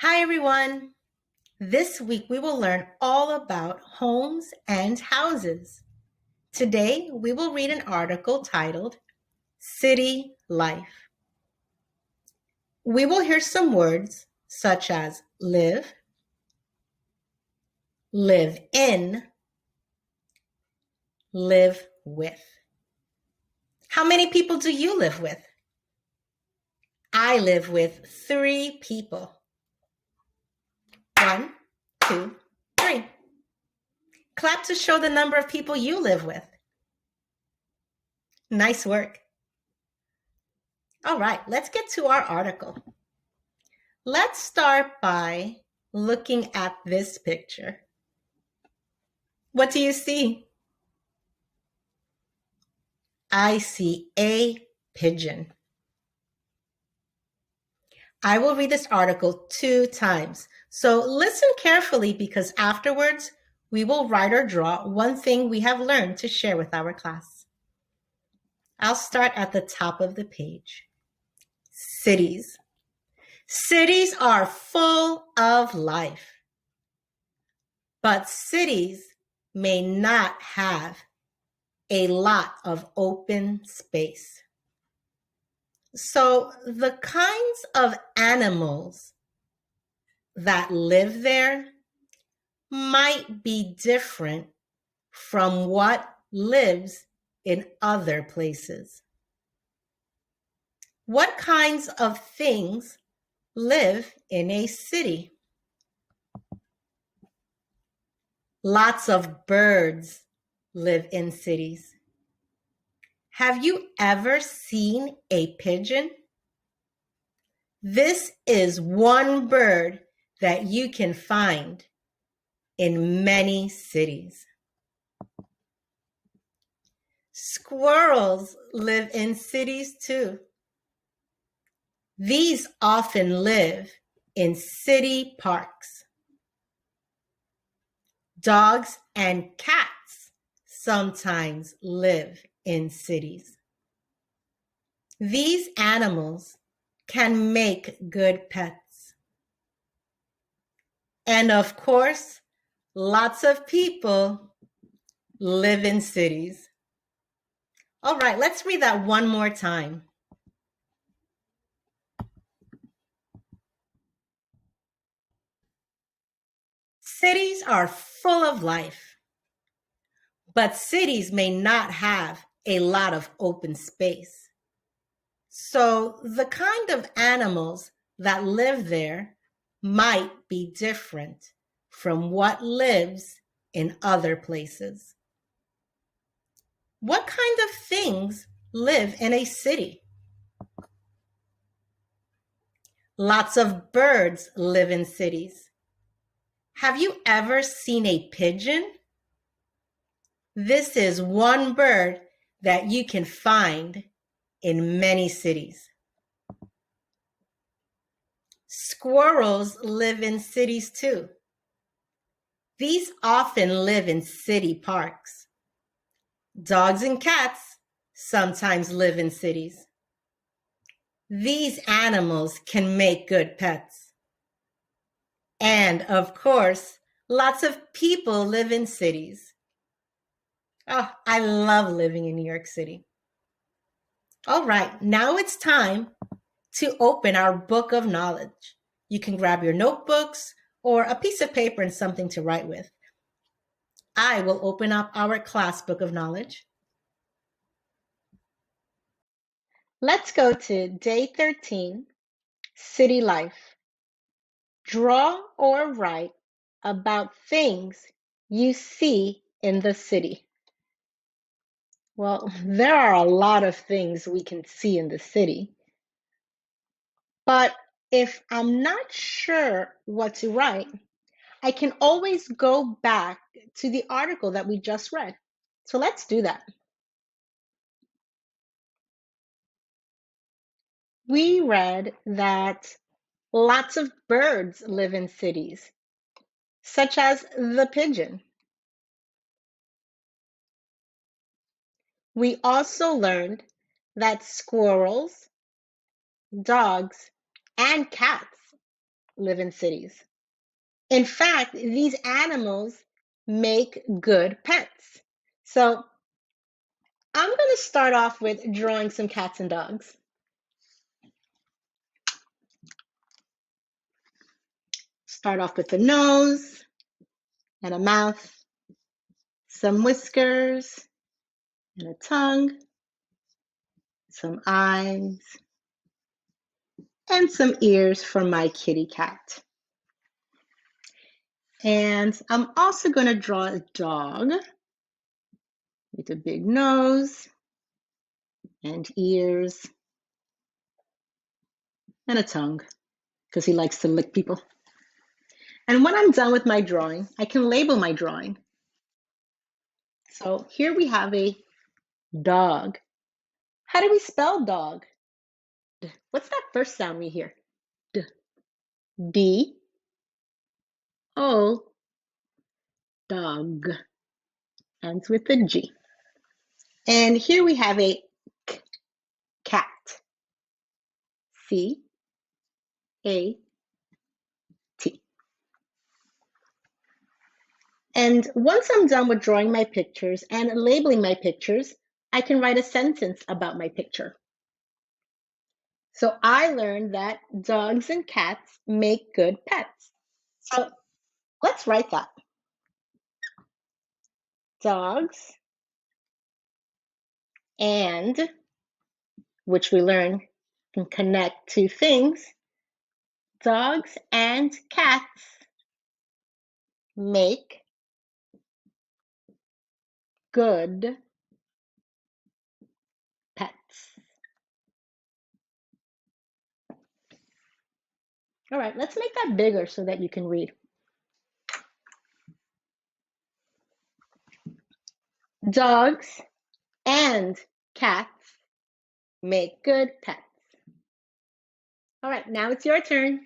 Hi, everyone. This week we will learn all about homes and houses. Today we will read an article titled City Life. We will hear some words such as live, live in, live with. How many people do you live with? I live with 3 people. 1, 2, 3. Clap to show the number of people you live with. Nice work. All right, let's get to our article. Let's start by looking at this picture. What do you see? I see a pigeon. I will read this article 2 times. So listen carefully because afterwards we will write or draw one thing we have learned to share with our class. I'll start at the top of the page. Cities. Cities are full of life. But cities may not have a lot of open space. So the kinds of animals that live there might be different from what lives in other places. What kinds of things live in a city? Lots of birds live in cities. Have you ever seen a pigeon? This is one bird that you can find in many cities. Squirrels live in cities too. These often live in city parks. Dogs and cats sometimes live in cities. These animals can make good pets. And of course, lots of people live in cities. All right, let's read that one more time. Cities are full of life, but cities may not have a lot of open space. So the kind of animals that live there might be different from what lives in other places. What kind of things live in a city? Lots of birds live in cities. Have you ever seen a pigeon? This is one bird that you can find in many cities. Squirrels live in cities too. These often live in city parks. Dogs and cats sometimes live in cities. These animals can make good pets. And of course, lots of people live in cities. Oh, I love living in New York City. All right, now it's time to open our book of knowledge. You can grab your notebooks or a piece of paper and something to write with. I will open up our class book of knowledge. Let's go to day 13, city life. Draw or write about things you see in the city. Well, there are a lot of things we can see in the city. But if I'm not sure what to write, I can always go back to the article that we just read. So let's do that. We read that lots of birds live in cities, such as the pigeon. We also learned that squirrels, dogs, and cats live in cities. In fact, these animals make good pets. So I'm going to start off with drawing some cats and dogs. Start off with the nose and a mouth, some whiskers and a tongue, some eyes, and some ears for my kitty cat. And I'm also going to draw a dog with a big nose and ears and a tongue because he likes to lick people. And when I'm done with my drawing, I can label my drawing. So here we have a dog. How do we spell dog? What's that first sound we hear? D. D. O. Dog. Ends with a G. And here we have a k, cat. C. A. T. And once I'm done with drawing my pictures and labeling my pictures, I can write a sentence about my picture. So I learned that dogs and cats make good pets. So let's write that. Dogs and, which we learn can connect to things, dogs and cats make good pets. All right, let's make that bigger so that you can read. Dogs and cats make good pets. All right, now it's your turn.